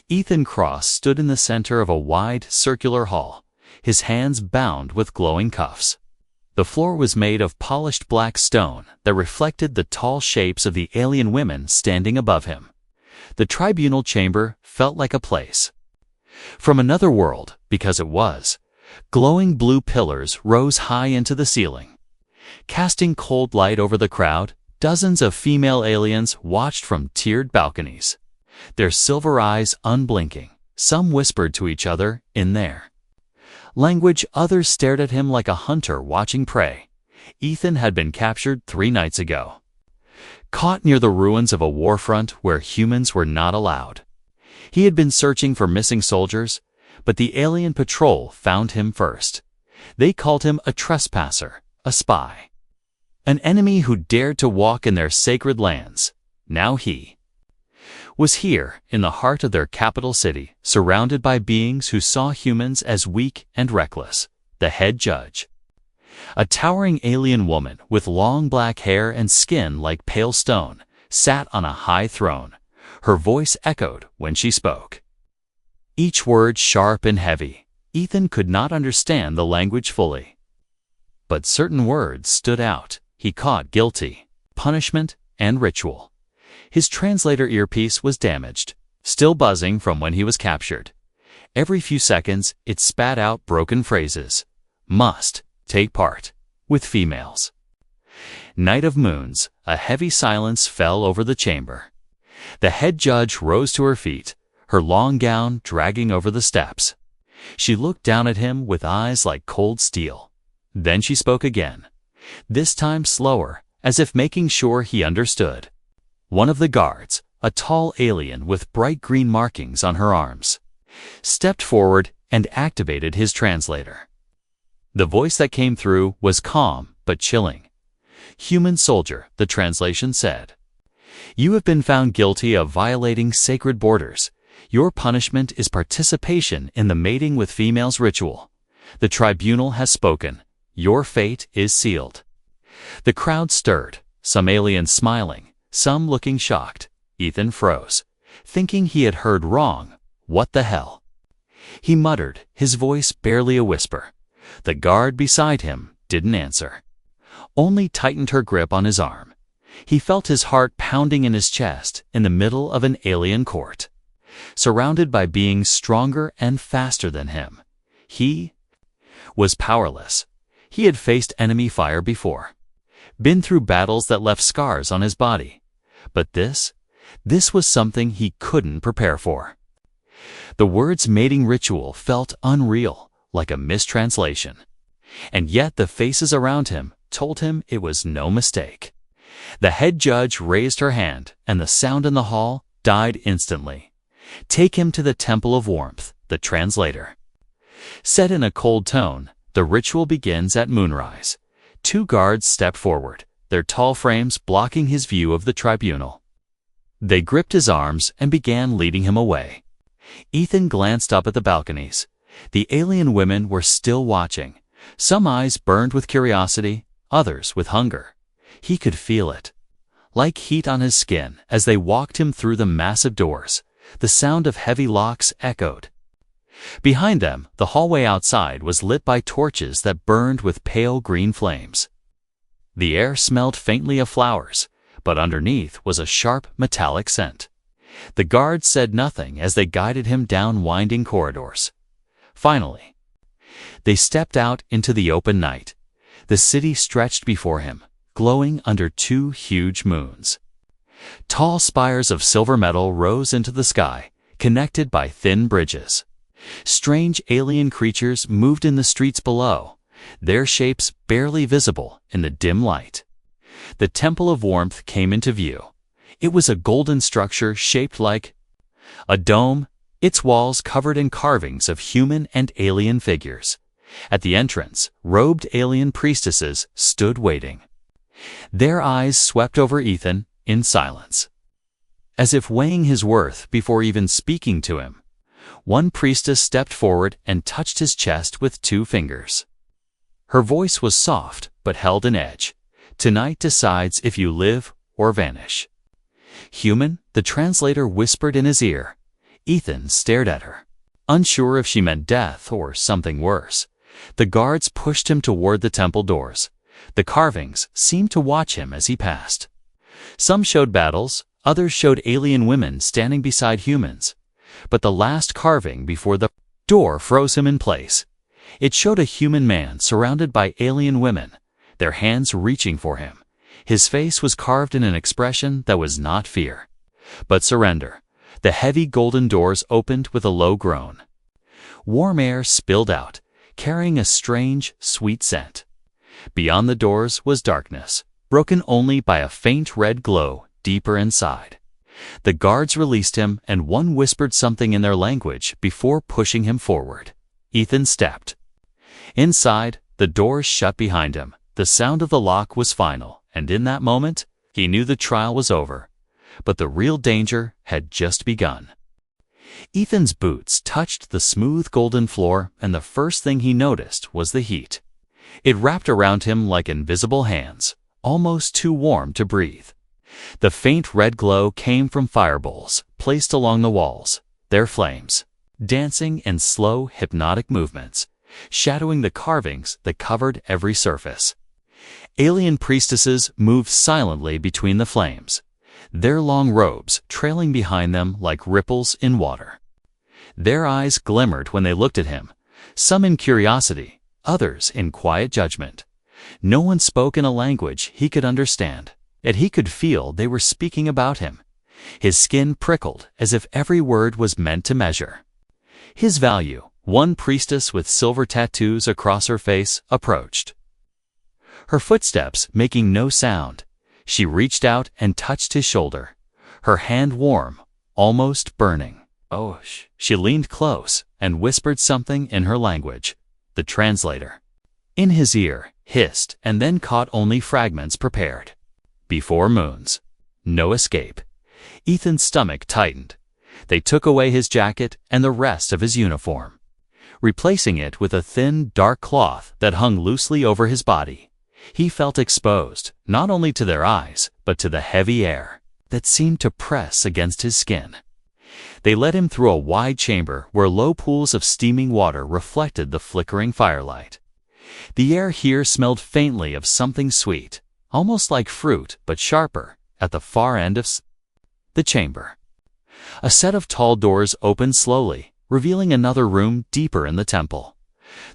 Ethan Cross stood in the center of a wide, circular hall, his hands bound with glowing cuffs. The floor was made of polished black stone that reflected the tall shapes of the alien women standing above him. The tribunal chamber felt like a place from another world, because it was. Glowing blue pillars rose high into the ceiling. Casting cold light over the crowd, dozens of female aliens watched from tiered balconies, their silver eyes unblinking. Some whispered to each other in their language, others stared at him like a hunter watching prey. Ethan had been captured 3 nights ago, caught near the ruins of a war front where humans were not allowed. He had been searching for missing soldiers, but the alien patrol found him first. They called him a trespasser, a spy, an enemy who dared to walk in their sacred lands. Now he was here, in the heart of their capital city, surrounded by beings who saw humans as weak and reckless. The head judge, a towering alien woman with long black hair and skin like pale stone, sat on a high throne. Her voice echoed when she spoke, each word sharp and heavy. Ethan could not understand the language fully, but certain words stood out. He caught guilty, punishment, and ritual. His translator earpiece was damaged, still buzzing from when he was captured. Every few seconds, it spat out broken phrases. Must take part with females. Night of moons, a heavy silence fell over the chamber. The head judge rose to her feet, her long gown dragging over the steps. She looked down at him with eyes like cold steel. Then she spoke again, this time slower, as if making sure he understood. One of the guards, a tall alien with bright green markings on her arms, stepped forward and activated his translator. The voice that came through was calm but chilling. Human soldier, the translation said. You have been found guilty of violating sacred borders. Your punishment is participation in the mating with females ritual. The tribunal has spoken. Your fate is sealed. The crowd stirred, some aliens smiling, some looking shocked. Ethan froze, thinking he had heard wrong. What the hell? He muttered, his voice barely a whisper. The guard beside him didn't answer, only tightened her grip on his arm. He felt his heart pounding in his chest in the middle of an alien court, surrounded by beings stronger and faster than him. He was powerless. He had faced enemy fire before, been through battles that left scars on his body. But this was something he couldn't prepare for. The words mating ritual felt unreal, like a mistranslation. And yet the faces around him told him it was no mistake. The head judge raised her hand, and the sound in the hall died instantly. Take him to the Temple of Warmth, the translator said in a cold tone. The ritual begins at moonrise. 2 guards stepped forward, their tall frames blocking his view of the tribunal. They gripped his arms and began leading him away. Ethan glanced up at the balconies. The alien women were still watching, some eyes burned with curiosity, others with hunger. He could feel it, like heat on his skin, as they walked him through the massive doors. The sound of heavy locks echoed. Behind them, the hallway outside was lit by torches that burned with pale green flames. The air smelled faintly of flowers, but underneath was a sharp, metallic scent. The guards said nothing as they guided him down winding corridors. Finally, they stepped out into the open night. The city stretched before him, glowing under 2 huge moons. Tall spires of silver metal rose into the sky, connected by thin bridges. Strange alien creatures moved in the streets below, their shapes barely visible in the dim light. The Temple of Warmth came into view. It was a golden structure shaped like a dome, its walls covered in carvings of human and alien figures. At the entrance, robed alien priestesses stood waiting. Their eyes swept over Ethan in silence, as if weighing his worth before even speaking to him. One priestess stepped forward and touched his chest with 2 fingers. Her voice was soft but held an edge. Tonight decides if you live or vanish. Human, the translator whispered in his ear. Ethan stared at her, unsure if she meant death or something worse. The guards pushed him toward the temple doors. The carvings seemed to watch him as he passed. Some showed battles, others showed alien women standing beside humans. But the last carving before the door froze him in place. It showed a human man surrounded by alien women, their hands reaching for him. His face was carved in an expression that was not fear, but surrender. The heavy golden doors opened with a low groan. Warm air spilled out, carrying a strange, sweet scent. Beyond the doors was darkness, broken only by a faint red glow deeper inside. The guards released him, and one whispered something in their language before pushing him forward. Ethan stepped. Inside, the doors shut behind him. The sound of the lock was final, and in that moment, he knew the trial was over. But the real danger had just begun. Ethan's boots touched the smooth golden floor, and the first thing he noticed was the heat. It wrapped around him like invisible hands, almost too warm to breathe. The faint red glow came from fireballs placed along the walls, their flames dancing in slow, hypnotic movements, shadowing the carvings that covered every surface. Alien priestesses moved silently between the flames, their long robes trailing behind them like ripples in water. Their eyes glimmered when they looked at him, some in curiosity, others in quiet judgment. No one spoke in a language he could understand, yet he could feel they were speaking about him. His skin prickled as if every word was meant to measure his value. One priestess with silver tattoos across her face approached, her footsteps making no sound. She reached out and touched his shoulder, her hand warm, almost burning. Oh, she leaned close and whispered something in her language. The translator, in his ear, hissed and then caught only fragments prepared. Before moons. No escape. Ethan's stomach tightened. They took away his jacket and the rest of his uniform, replacing it with a thin, dark cloth that hung loosely over his body. He felt exposed, not only to their eyes, but to the heavy air that seemed to press against his skin. They led him through a wide chamber where low pools of steaming water reflected the flickering firelight. The air here smelled faintly of something sweet, almost like fruit, but sharper, at the far end of the chamber. A set of tall doors opened slowly, revealing another room deeper in the temple.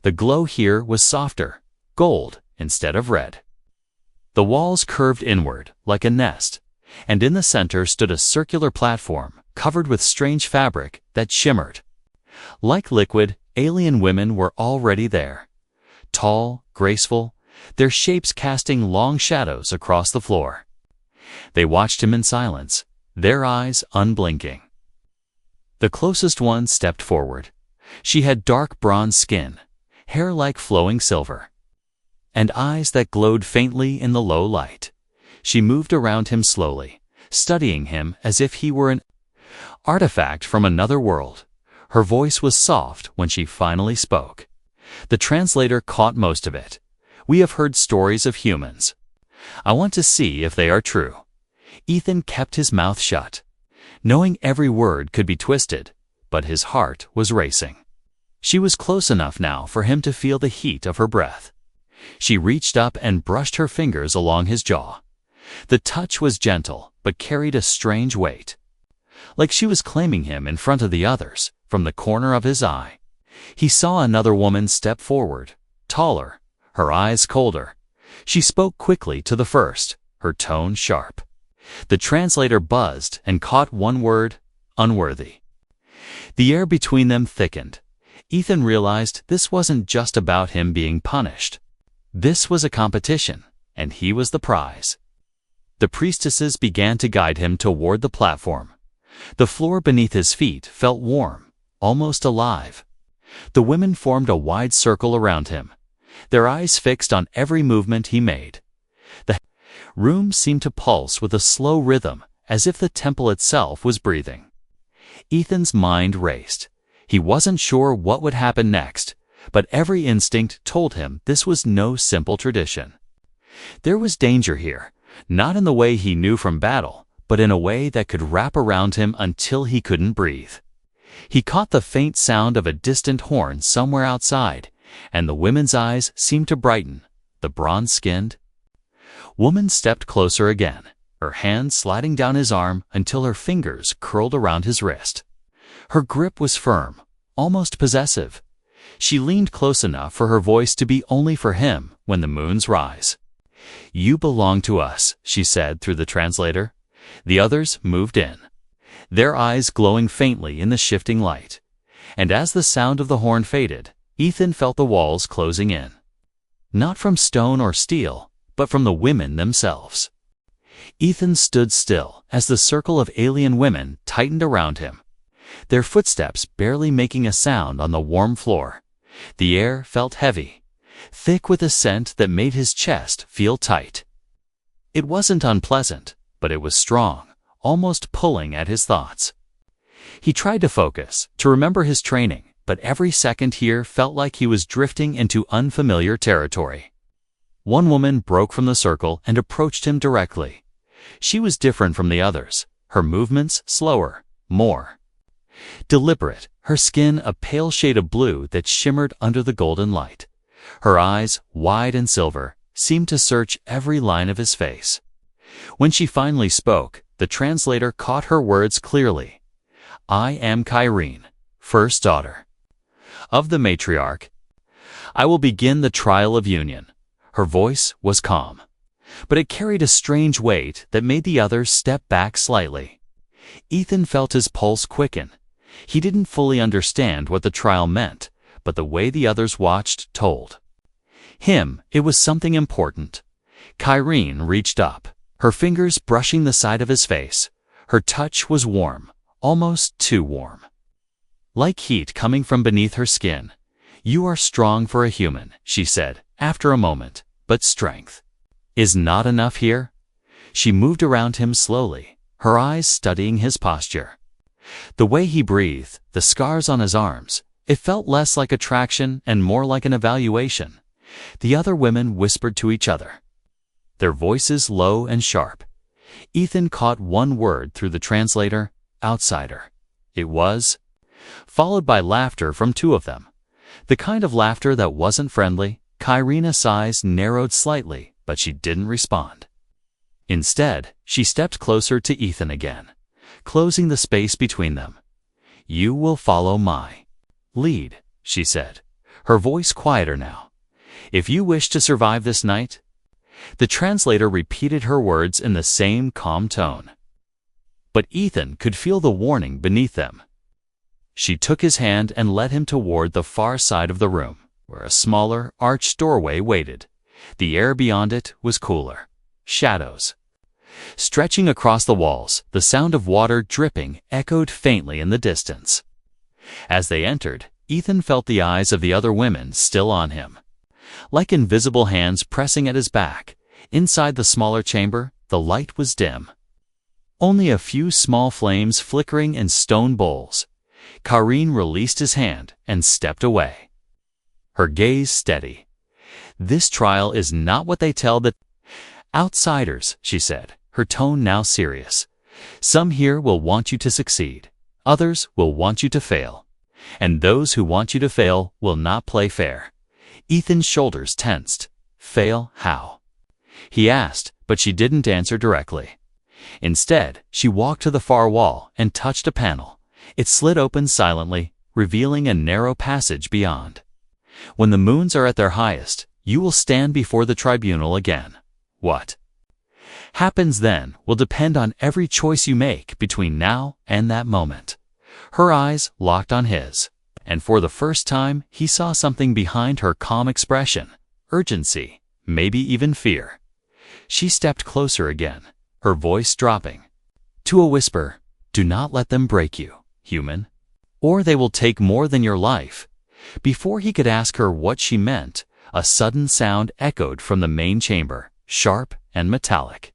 The glow here was softer, gold instead of red. The walls curved inward, like a nest, and in the center stood a circular platform covered with strange fabric that shimmered. Like liquid, alien women were already there. Tall, graceful, their shapes casting long shadows across the floor. They watched him in silence, their eyes unblinking. The closest one stepped forward. She had dark bronze skin, hair like flowing silver, and eyes that glowed faintly in the low light. She moved around him slowly, studying him as if he were an artifact from another world. Her voice was soft when she finally spoke. The translator caught most of it. We have heard stories of humans. I want to see if they are true. Ethan kept his mouth shut, knowing every word could be twisted, but his heart was racing. She was close enough now for him to feel the heat of her breath. She reached up and brushed her fingers along his jaw. The touch was gentle, but carried a strange weight, like she was claiming him in front of the others. From the corner of his eye, he saw another woman step forward, taller, her eyes colder. She spoke quickly to the first, her tone sharp. The translator buzzed and caught one word: unworthy. The air between them thickened. Ethan realized this wasn't just about him being punished. This was a competition, and he was the prize. The priestesses began to guide him toward the platform. The floor beneath his feet felt warm, almost alive. The women formed a wide circle around him, their eyes fixed on every movement he made. The room seemed to pulse with a slow rhythm, as if the temple itself was breathing. Ethan's mind raced. He wasn't sure what would happen next, but every instinct told him this was no simple tradition. There was danger here, not in the way he knew from battle, but in a way that could wrap around him until he couldn't breathe. He caught the faint sound of a distant horn somewhere outside, and the women's eyes seemed to brighten. The bronze-skinned woman stepped closer again, her hand sliding down his arm until her fingers curled around his wrist. Her grip was firm, almost possessive. She leaned close enough for her voice to be only for him when the moons rise. "You belong to us," she said through the translator. The others moved in, their eyes glowing faintly in the shifting light. And as the sound of the horn faded, Ethan felt the walls closing in. Not from stone or steel, but from the women themselves. Ethan stood still as the circle of alien women tightened around him, their footsteps barely making a sound on the warm floor. The air felt heavy, thick with a scent that made his chest feel tight. It wasn't unpleasant, but it was strong, almost pulling at his thoughts. He tried to focus, to remember his training, but every second here felt like he was drifting into unfamiliar territory. One woman broke from the circle and approached him directly. She was different from the others, her movements slower, more deliberate, her skin a pale shade of blue that shimmered under the golden light. Her eyes, wide and silver, seemed to search every line of his face. When she finally spoke, the translator caught her words clearly. "I am Kyrene, first daughter of the matriarch. I will begin the trial of union." Her voice was calm, but it carried a strange weight that made the others step back slightly. Ethan felt his pulse quicken. He didn't fully understand what the trial meant, but the way the others watched told him it was something important. Kyrene reached up, her fingers brushing the side of his face. Her touch was warm, almost too warm, like heat coming from beneath her skin. "You are strong for a human," she said, after a moment, "but strength is not enough here." She moved around him slowly, her eyes studying his posture. The way he breathed, the scars on his arms, it felt less like attraction and more like an evaluation. The other women whispered to each other, their voices low and sharp. Ethan caught one word through the translator: outsider. It was followed by laughter from two of them, the kind of laughter that wasn't friendly. Kyrene's eyes narrowed slightly, but she didn't respond. Instead, she stepped closer to Ethan again, closing the space between them. "You will follow my lead," she said, her voice quieter now. "If you wish to survive this night." The translator repeated her words in the same calm tone, but Ethan could feel the warning beneath them. She took his hand and led him toward the far side of the room, where a smaller, arched doorway waited. The air beyond it was cooler. Shadows stretching across the walls, the sound of water dripping echoed faintly in the distance. As they entered, Ethan felt the eyes of the other women still on him, like invisible hands pressing at his back. Inside the smaller chamber, the light was dim. Only a few small flames flickering in stone bowls. Kyrene released his hand and stepped away, her gaze steady. "This trial is not what they tell the outsiders," she said, her tone now serious. "Some here will want you to succeed. Others will want you to fail. And those who want you to fail will not play fair." Ethan's shoulders tensed. "Fail how?" he asked, but she didn't answer directly. Instead, she walked to the far wall and touched a panel. It slid open silently, revealing a narrow passage beyond. "When the moons are at their highest, you will stand before the tribunal again. What happens then will depend on every choice you make between now and that moment." Her eyes locked on his, and for the first time he saw something behind her calm expression: urgency, maybe even fear. She stepped closer again, her voice dropping to a whisper. "Do not let them break you, human, or they will take more than your life." Before he could ask her what she meant, a sudden sound echoed from the main chamber, sharp and metallic.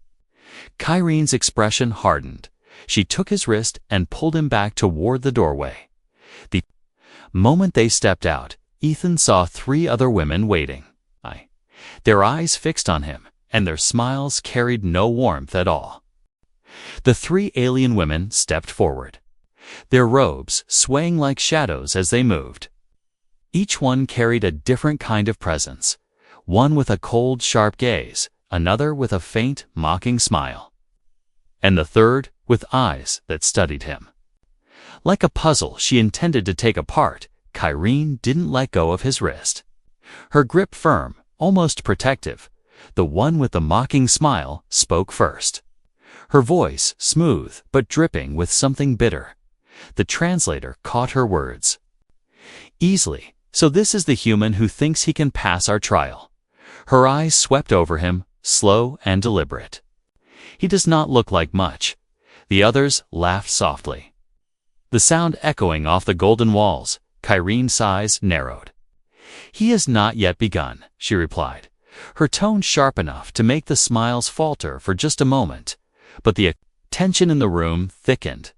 Kyrene's expression hardened. She took his wrist and pulled him back toward the doorway. The moment they stepped out, Ethan saw three other women waiting, their eyes fixed on him, and their smiles carried no warmth at all. The three alien women stepped forward. their robes swaying like shadows as they moved. Each one carried a different kind of presence, one with a cold, sharp gaze, another with a faint, mocking smile, and the third with eyes that studied him. Like a puzzle she intended to take apart, Kyrene didn't let go of his wrist. Her grip firm, almost protective, the one with the mocking smile spoke first. Her voice smooth but dripping with something bitter. The translator caught her words. "Easily, so this is the human who thinks he can pass our trial." Her eyes swept over him, slow and deliberate. "He does not look like much." The others laughed softly. The sound echoing off the golden walls, Kyrene's eyes narrowed. "He has not yet begun," she replied, her tone sharp enough to make the smiles falter for just a moment. But the tension in the room thickened.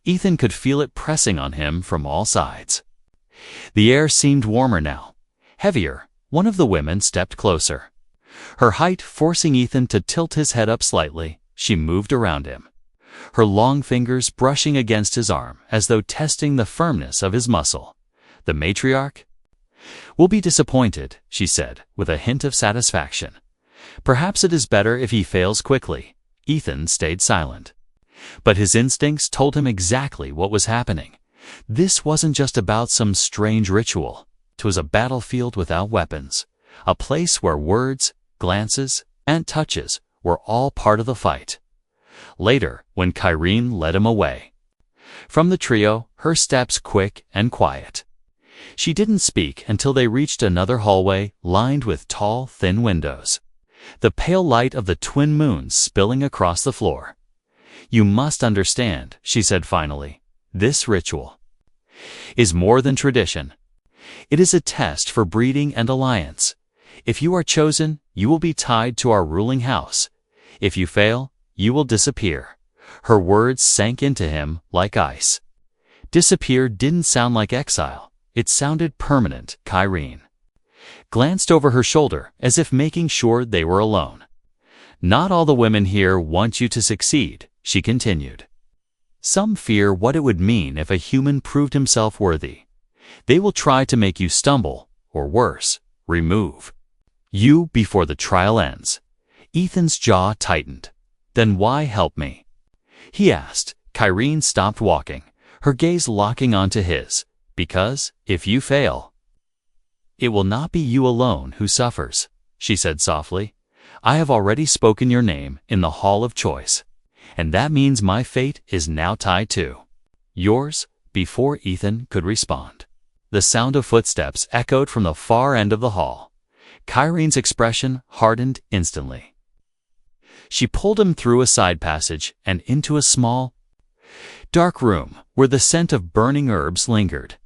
Ethan could feel it pressing on him from all sides. The air seemed warmer now, heavier. One of the women stepped closer. Her height forcing Ethan to tilt his head up slightly, she moved around him, her long fingers brushing against his arm as though testing the firmness of his muscle. "The matriarch will be disappointed," she said, with a hint of satisfaction. "Perhaps it is better if he fails quickly." Ethan stayed silent. But his instincts told him exactly what was happening. This wasn't just about some strange ritual. It was a battlefield without weapons, a place where words, glances, and touches were all part of the fight. Later, when Kyrene led him away from the trio, her steps quick and quiet. She didn't speak until they reached another hallway lined with tall, thin windows, the pale light of the twin moons spilling across the floor. "You must understand," she said finally, "this ritual is more than tradition. It is a test for breeding and alliance. If you are chosen, you will be tied to our ruling house. If you fail, you will disappear." Her words sank into him like ice. Disappear didn't sound like exile. It sounded permanent. Kyrene glanced over her shoulder as if making sure they were alone. "Not all the women here want you to succeed," she continued. "Some fear what it would mean if a human proved himself worthy. They will try to make you stumble, or worse, remove you before the trial ends." Ethan's jaw tightened. "Then why help me?" he asked. Kyrene stopped walking, her gaze locking onto his. "Because, if you fail, it will not be you alone who suffers," she said softly. "I have already spoken your name in the Hall of Choice, and that means my fate is now tied to yours." Before Ethan could respond, the sound of footsteps echoed from the far end of the hall. Kyrene's expression hardened instantly. She pulled him through a side passage and into a small, dark room where the scent of burning herbs lingered.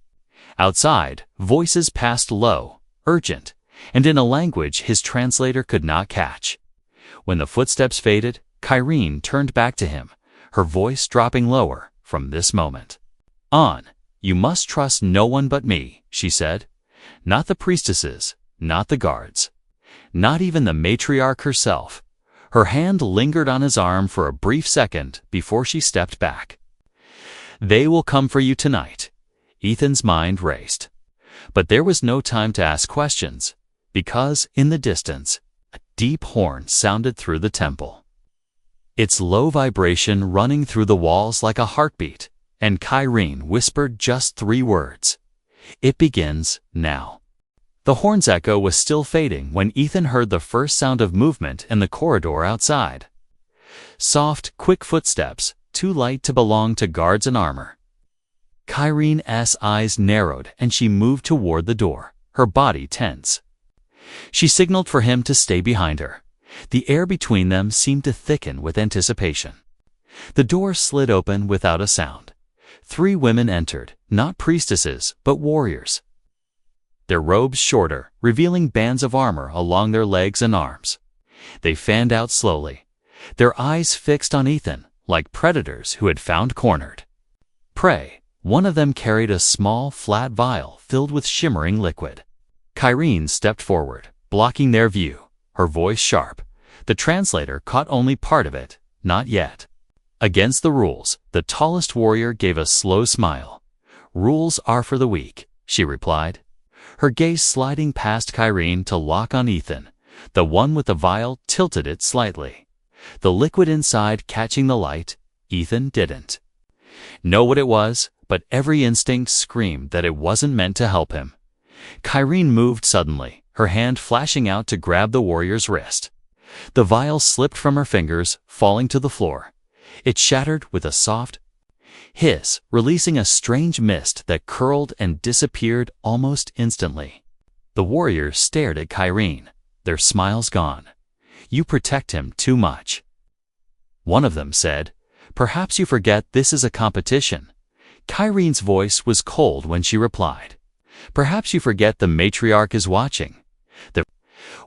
Outside, voices passed low, urgent, and in a language his translator could not catch. When the footsteps faded, Kyrene turned back to him, her voice dropping lower. "From this moment on, you must trust no one but me," she said. "Not the priestesses, not the guards, not even the matriarch herself." Her hand lingered on his arm for a brief second before she stepped back. "They will come for you tonight." Ethan's mind raced. But there was no time to ask questions, because, in the distance, a deep horn sounded through the temple, its low vibration running through the walls like a heartbeat, and Kyrene whispered just 3 words. "It begins now." The horn's echo was still fading when Ethan heard the first sound of movement in the corridor outside. Soft, quick footsteps, too light to belong to guards in armor. Kyrene's eyes narrowed and she moved toward the door, her body tense. She signaled for him to stay behind her. The air between them seemed to thicken with anticipation. The door slid open without a sound. 3 women entered, not priestesses, but warriors. Their robes shorter, revealing bands of armor along their legs and arms. They fanned out slowly, their eyes fixed on Ethan, like predators who had found cornered prey. One of them carried a small, flat vial filled with shimmering liquid. Kyrene stepped forward, blocking their view, her voice sharp. The translator caught only part of it. "Not yet." Against the rules, the tallest warrior gave a slow smile. "Rules are for the weak," she replied, her gaze sliding past Kyrene to lock on Ethan. The one with the vial tilted it slightly. The liquid inside catching the light, Ethan didn't know what it was, but every instinct screamed that it wasn't meant to help him. Kyrene moved suddenly, her hand flashing out to grab the warrior's wrist. The vial slipped from her fingers, falling to the floor. It shattered with a soft hiss, releasing a strange mist that curled and disappeared almost instantly. The warriors stared at Kyrene, their smiles gone. "You protect him too much," one of them said. "Perhaps you forget this is a competition." Kyrene's voice was cold when she replied. "Perhaps you forget the matriarch is watching." The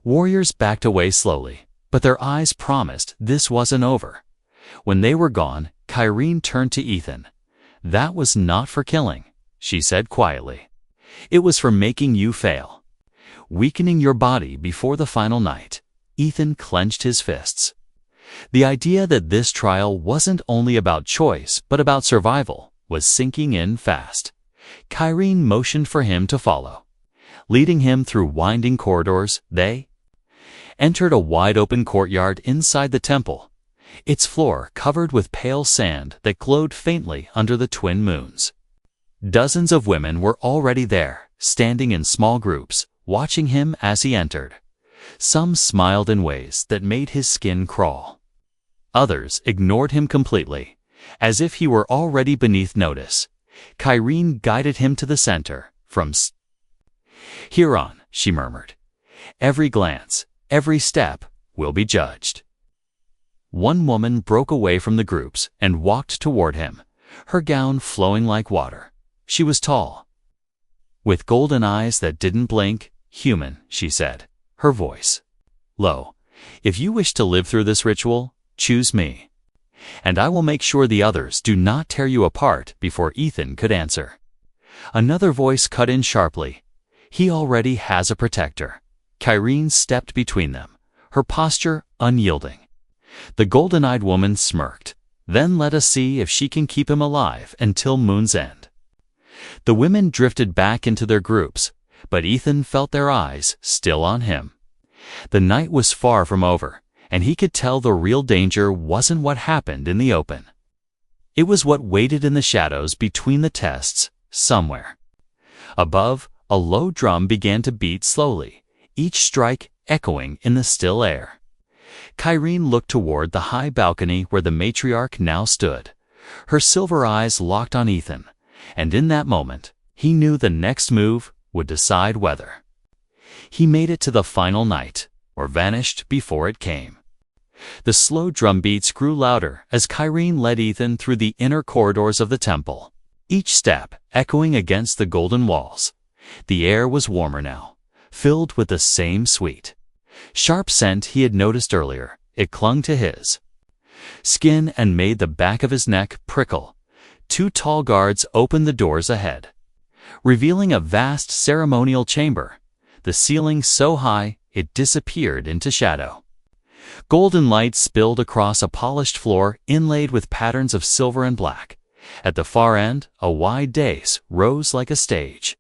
warriors backed away slowly, but their eyes promised this wasn't over. When they were gone, Kyrene turned to Ethan. "That was not for killing," she said quietly. "It was for making you fail. Weakening your body before the final night." Ethan clenched his fists. The idea that this trial wasn't only about choice but about survival was sinking in fast. Kyrene motioned for him to follow. Leading him through winding corridors, they entered a wide-open courtyard inside the temple, its floor covered with pale sand that glowed faintly under the twin moons. Dozens of women were already there, standing in small groups, watching him as he entered. Some smiled in ways that made his skin crawl. Others ignored him completely, as if he were already beneath notice. Kyrene guided him to the center. "From here on," she murmured, "every glance, every step will be judged." One woman broke away from the groups and walked toward him, her gown flowing like water. She was tall, with golden eyes that didn't blink. "Human," she said, her voice low. "If you wish to live through this ritual, choose me, and I will make sure the others do not tear you apart." Before Ethan could answer, another voice cut in sharply. "He already has a protector." Kyrene stepped between them, her posture unyielding. The golden-eyed woman smirked. "Then let us see if she can keep him alive until moon's end." The women drifted back into their groups, but Ethan felt their eyes still on him. The night was far from over, and he could tell the real danger wasn't what happened in the open. It was what waited in the shadows between the tests, somewhere. Above, a low drum began to beat slowly, each strike echoing in the still air. Kyrene looked toward the high balcony where the matriarch now stood. Her silver eyes locked on Ethan, and in that moment, he knew the next move would decide whether he made it to the final night or vanished before it came. The slow drum beats grew louder as Kyrene led Ethan through the inner corridors of the temple, each step echoing against the golden walls. The air was warmer now, filled with the same sweet, sharp scent he had noticed earlier. It clung to his skin and made the back of his neck prickle. Two tall guards opened the doors ahead, revealing a vast ceremonial chamber, the ceiling so high it disappeared into shadow. Golden light spilled across a polished floor inlaid with patterns of silver and black. At the far end, a wide dais rose like a stage,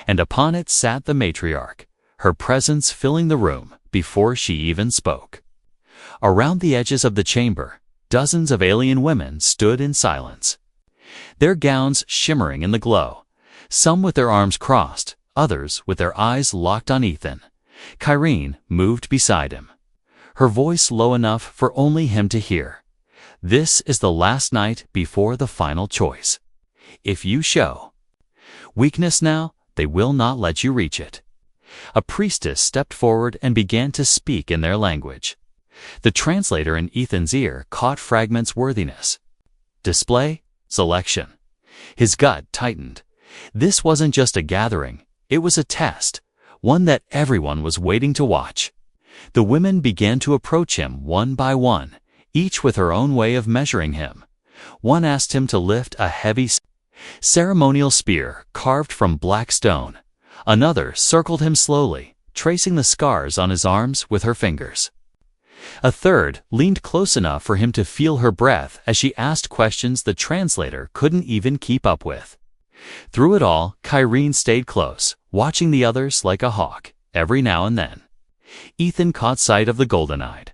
and upon it sat the matriarch, her presence filling the room before she even spoke. Around the edges of the chamber, dozens of alien women stood in silence, their gowns shimmering in the glow, some with their arms crossed, others with their eyes locked on Ethan. Kyrene moved beside him, her voice low enough for only him to hear. "This is the last night before the final choice. If you show weakness now, they will not let you reach it." A priestess stepped forward and began to speak in their language. The translator in Ethan's ear caught fragments worthiness. Display, selection. His gut tightened. This wasn't just a gathering, it was a test, one that everyone was waiting to watch. The women began to approach him one by one, each with her own way of measuring him. One asked him to lift a heavy ceremonial spear carved from black stone. Another circled him slowly, tracing the scars on his arms with her fingers. A third leaned close enough for him to feel her breath as she asked questions the translator couldn't even keep up with. Through it all, Kyrene stayed close, watching the others like a hawk, every now and then. Ethan caught sight of the golden-eyed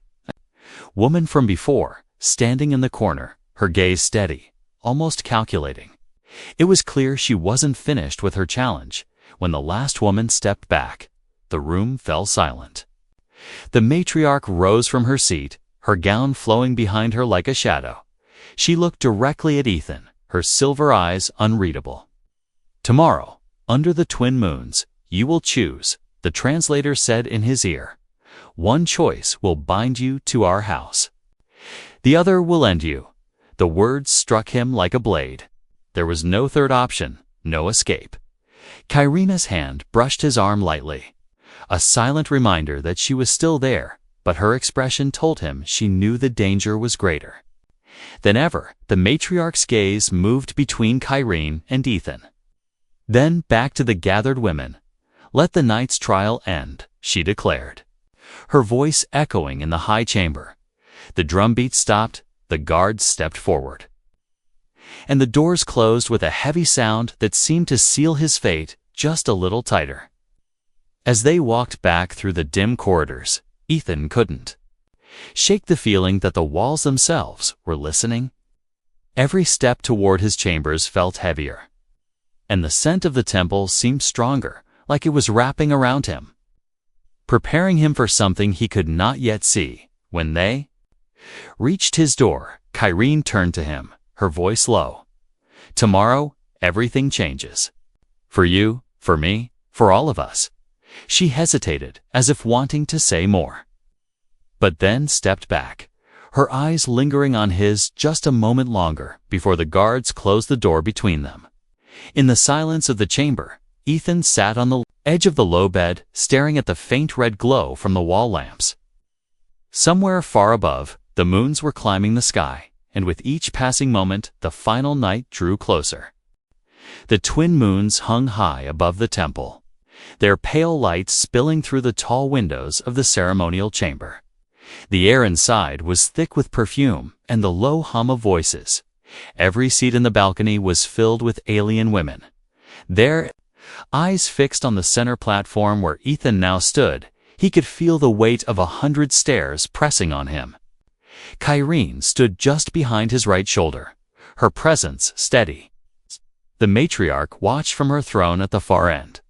woman from before, standing in the corner, her gaze steady, almost calculating. It was clear she wasn't finished with her challenge. When the last woman stepped back, the room fell silent. The matriarch rose from her seat, her gown flowing behind her like a shadow. She looked directly at Ethan, her silver eyes unreadable. "Tomorrow, under the twin moons, you will choose," the translator said in his ear. "One choice will bind you to our house. The other will end you." The words struck him like a blade. There was no third option, no escape. Kyrena's hand brushed his arm lightly. A silent reminder that she was still there, but her expression told him she knew the danger was greater than ever. The matriarch's gaze moved between Kyrene and Ethan. Then back to the gathered women. "Let the night's trial end," she declared, her voice echoing in the high chamber. The drumbeat stopped, the guards stepped forward, and the doors closed with a heavy sound that seemed to seal his fate just a little tighter. As they walked back through the dim corridors, Ethan couldn't shake the feeling that the walls themselves were listening. Every step toward his chambers felt heavier, and the scent of the temple seemed stronger, like it was wrapping around him, preparing him for something he could not yet see. When they reached his door, Kyrene turned to him, her voice low. "Tomorrow, everything changes. For you, for me, for all of us." She hesitated, as if wanting to say more, but then stepped back, her eyes lingering on his just a moment longer before the guards closed the door between them. In the silence of the chamber, Ethan sat on the edge of the low bed, staring at the faint red glow from the wall lamps. Somewhere far above, the moons were climbing the sky, and with each passing moment, the final night drew closer. The twin moons hung high above the temple, their pale light spilling through the tall windows of the ceremonial chamber. The air inside was thick with perfume and the low hum of voices. Every seat in the balcony was filled with alien women, their eyes fixed on the center platform where Ethan now stood. He could feel the weight of 100 stares pressing on him. Kyrene stood just behind his right shoulder, her presence steady. The matriarch watched from her throne at the far end,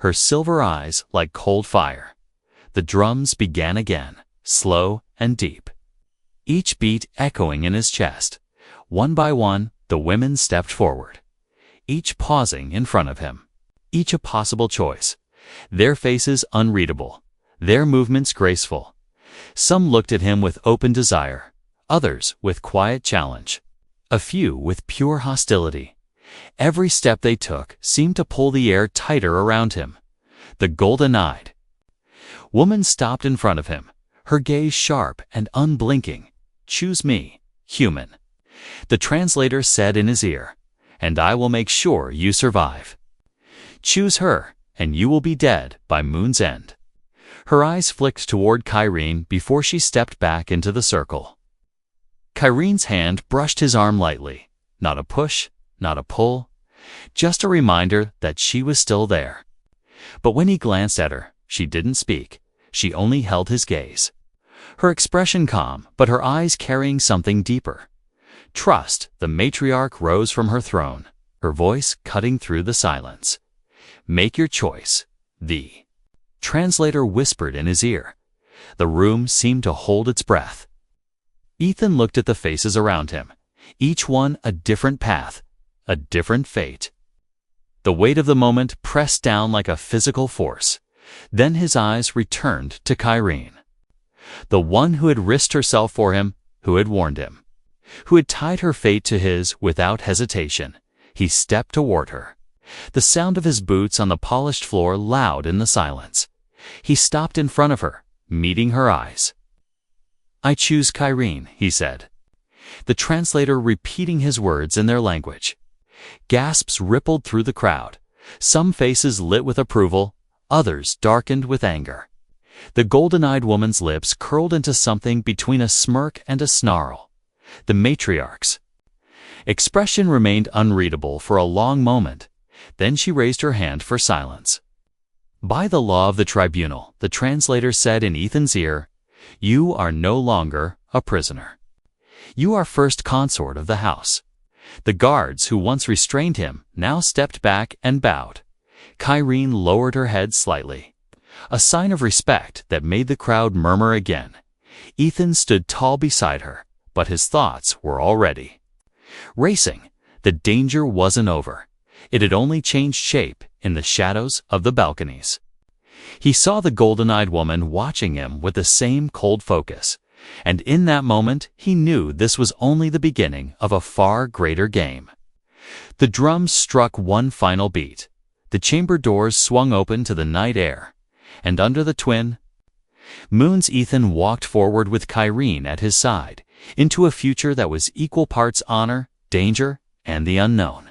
her silver eyes like cold fire. The drums began again, slow and deep, each beat echoing in his chest. One by one, the women stepped forward, each pausing in front of him, each a possible choice, their faces unreadable, their movements graceful. Some looked at him with open desire, others with quiet challenge, a few with pure hostility. Every step they took seemed to pull the air tighter around him. The golden-eyed woman stopped in front of him, her gaze sharp and unblinking. "Choose me, human," the translator said in his ear, "and I will make sure you survive. Choose her, and you will be dead by moon's end." Her eyes flicked toward Kyrene before she stepped back into the circle. Kyrene's hand brushed his arm lightly. Not a push, not a pull, just a reminder that she was still there. But when he glanced at her, she didn't speak. She only held his gaze, her expression calm, but her eyes carrying something deeper. Trust. The matriarch rose from her throne, her voice cutting through the silence. "Make your choice." The translator whispered in his ear. The room seemed to hold its breath. Ethan looked at the faces around him, each one a different path, a different fate. The weight of the moment pressed down like a physical force. Then his eyes returned to Kyrene, the one who had risked herself for him, who had warned him, who had tied her fate to his without hesitation. He stepped toward her, the sound of his boots on the polished floor loud in the silence. He stopped in front of her, meeting her eyes. "I choose Kyrene," he said, the translator repeating his words in their language. Gasps rippled through the crowd, some faces lit with approval, others darkened with anger. The golden-eyed woman's lips curled into something between a smirk and a snarl. The matriarch's expression remained unreadable for a long moment. Then she raised her hand for silence. "By the law of the tribunal," the translator said in Ethan's ear, "you are no longer a prisoner. You are first consort of the house." The guards who once restrained him now stepped back and bowed. Kyrene lowered her head slightly, a sign of respect that made the crowd murmur again. Ethan stood tall beside her, but his thoughts were already racing. The danger wasn't over. It had only changed shape in the shadows of the balconies. He saw the golden-eyed woman watching him with the same cold focus, and in that moment he knew this was only the beginning of a far greater game. The drums struck one final beat. The chamber doors swung open to the night air, and under the twin moons Ethan walked forward with Kyrene at his side, into a future that was equal parts honor, danger, and the unknown.